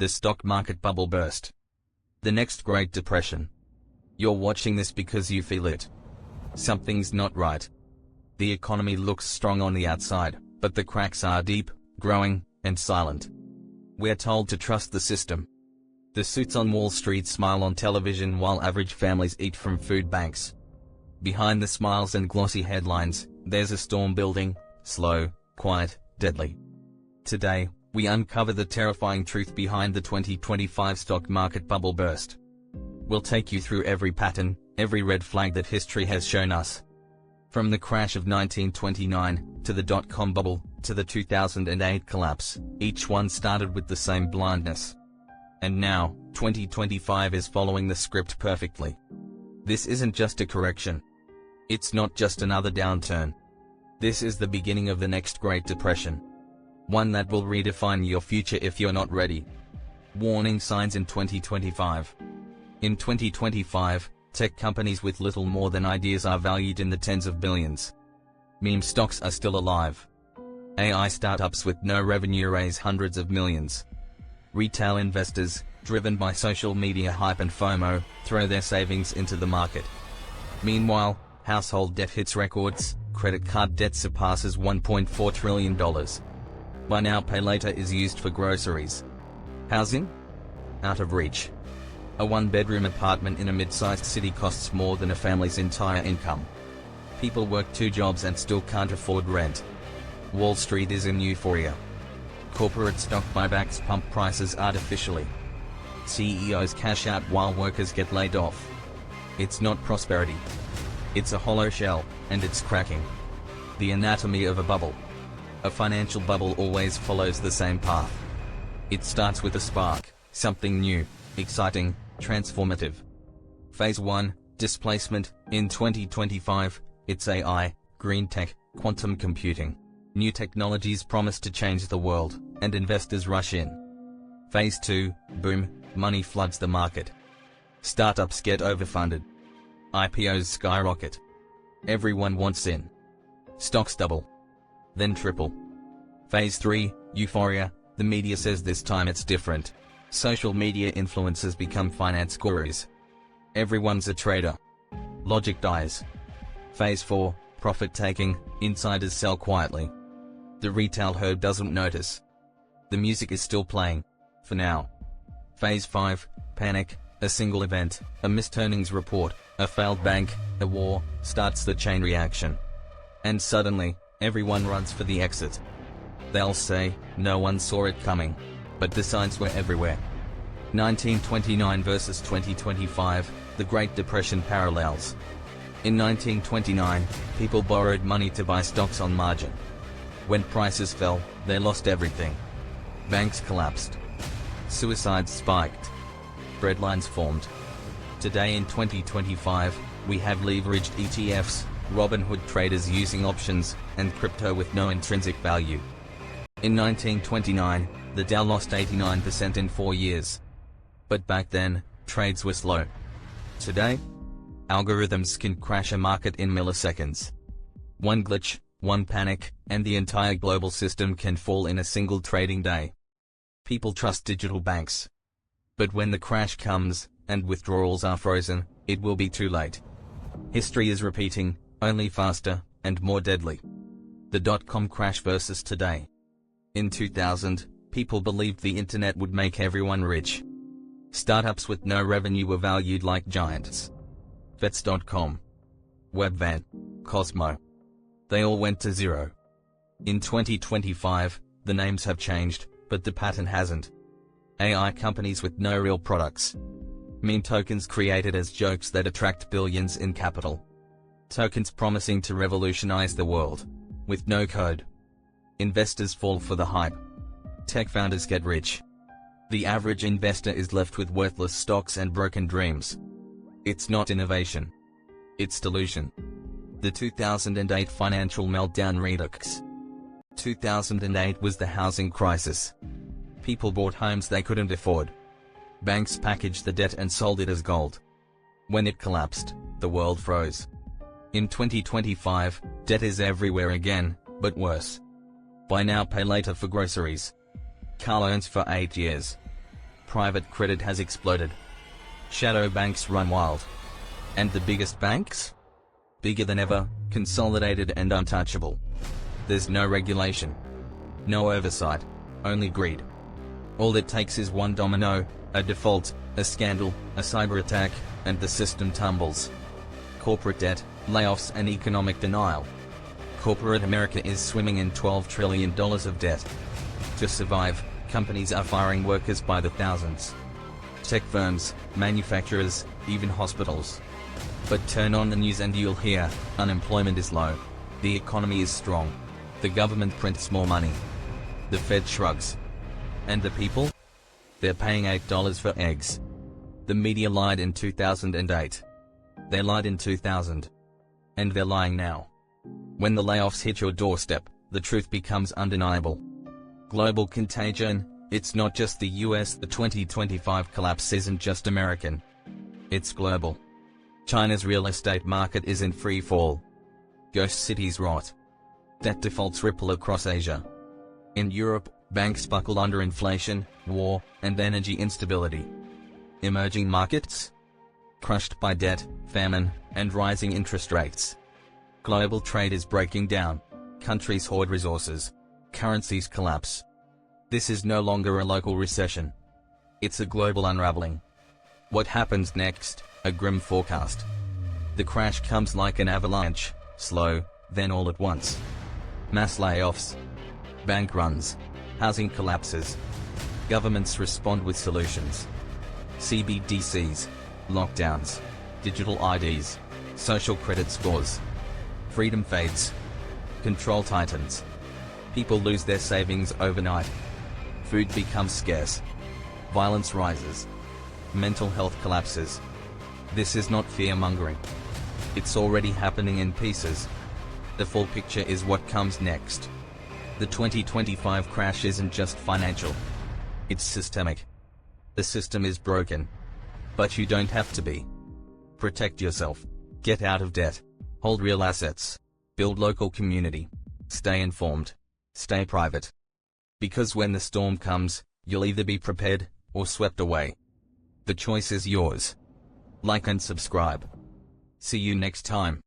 The stock market bubble burst. The next Great Depression. You're watching this because you feel it. Something's not right. The economy looks strong on the outside, but the cracks are deep, growing, and silent. We're told to trust the system. The suits on Wall Street smile on television while average families eat from food banks. Behind the smiles and glossy headlines, there's a storm building, slow, quiet, deadly. Today, we uncover the terrifying truth behind the 2025 stock market bubble burst. We'll take you through every pattern, every red flag that history has shown us. From the crash of 1929, to the dot-com bubble, to the 2008 collapse, each one started with the same blindness. And now, 2025 is following the script perfectly. This isn't just a correction. It's not just another downturn. This is the beginning of the next Great Depression. One that will redefine your future if you're not ready. Warning signs in 2025. In 2025, tech companies with little more than ideas are valued in the tens of billions. Meme stocks are still alive. AI startups with no revenue raise hundreds of millions. Retail investors, driven by social media hype and FOMO, throw their savings into the market. Meanwhile, household debt hits records, credit card debt surpasses $1.4 trillion. Buy now, pay later is used for groceries. Housing? Out of reach. A one-bedroom apartment in a mid-sized city costs more than a family's entire income. People work 2 jobs and still can't afford rent. Wall Street is in euphoria. Corporate stock buybacks pump prices artificially. CEOs cash out while workers get laid off. It's not prosperity. It's a hollow shell, and it's cracking. The anatomy of a bubble. A financial bubble always follows the same path. It starts with a spark, something new, exciting, transformative. Phase 1, displacement. In 2025, it's AI, green tech, quantum computing. New technologies promise to change the world, and investors rush in. Phase 2, boom, money floods the market. Startups get overfunded. IPOs skyrocket. Everyone wants in. Stocks double. Then triple. Phase 3, euphoria. The media says this time it's different. Social media influencers become finance gurus. Everyone's a trader. Logic dies. Phase 4, profit-taking. Insiders sell quietly. The retail herd doesn't notice. The music is still playing. For now. Phase 5, panic. A single event, a missed earnings report, a failed bank, a war, starts the chain reaction. And suddenly, everyone runs for the exit. They'll say, no one saw it coming. But the signs were everywhere. 1929 versus 2025, the Great Depression parallels. In 1929, people borrowed money to buy stocks on margin. When prices fell, they lost everything. Banks collapsed. Suicides spiked. Breadlines formed. Today in 2025, we have leveraged ETFs, Robinhood traders using options, and crypto with no intrinsic value. In 1929, the Dow lost 89% in 4 years. But back then, trades were slow. Today, algorithms can crash a market in milliseconds. One glitch, one panic, and the entire global system can fall in a single trading day. People trust digital banks. But when the crash comes, and withdrawals are frozen, it will be too late. History is repeating, only faster, and more deadly. The dot-com crash versus today. In 2000, people believed the internet would make everyone rich. Startups with no revenue were valued like giants. Vets.com, Webvan, Cosmo. They all went to zero. In 2025, the names have changed, but the pattern hasn't. AI companies with no real products. Meme tokens created as jokes that attract billions in capital. Tokens promising to revolutionize the world. With no code. Investors fall for the hype. Tech founders get rich. The average investor is left with worthless stocks and broken dreams. It's not innovation. It's delusion. The 2008 financial meltdown redux. 2008 was the housing crisis. People bought homes they couldn't afford. Banks packaged the debt and sold it as gold. When it collapsed, the world froze. In 2025, debt is everywhere again, but worse. Buy now, pay later for groceries. Car loans for 8 years. Private credit has exploded. Shadow banks run wild. And the biggest banks? Bigger than ever, consolidated and untouchable. There's no regulation. No oversight. Only greed. All it takes is one domino, a default, a scandal, a cyber attack, and the system tumbles. Corporate debt, layoffs and economic denial. Corporate America is swimming in $12 trillion of debt. To survive, companies are firing workers by the thousands. Tech firms, manufacturers, even hospitals. But turn on the news and you'll hear, unemployment is low. The economy is strong. The government prints more money. The Fed shrugs. And the people? They're paying $8 for eggs. The media lied in 2008. They lied in 2000. And they're lying now. When the layoffs hit your doorstep, the truth becomes undeniable. Global contagion, it's not just the US. The 2025 collapse isn't just American. It's global. China's real estate market is in free fall. Ghost cities rot. Debt defaults ripple across Asia. In Europe, banks buckle under inflation, war, and energy instability. Emerging markets? Crushed by debt, famine, and rising interest rates. Global trade is breaking down. Countries hoard resources. Currencies collapse. This is no longer a local recession. It's a global unraveling. What happens next? A grim forecast. The crash comes like an avalanche, slow, then all at once. Mass layoffs. Bank runs. Housing collapses. Governments respond with solutions. CBDCs. Lockdowns. Digital IDs. Social credit scores. Freedom fades. Control tightens. People lose their savings overnight. Food becomes scarce. Violence rises. Mental health collapses. This is not fear-mongering. It's already happening in pieces. The full picture is what comes next. The 2025 crash isn't just financial. It's systemic. The system is broken. But you don't have to be. Protect yourself. Get out of debt. Hold real assets. Build local community. Stay informed. Stay private. Because when the storm comes, you'll either be prepared or swept away. The choice is yours. Like and subscribe. See you next time.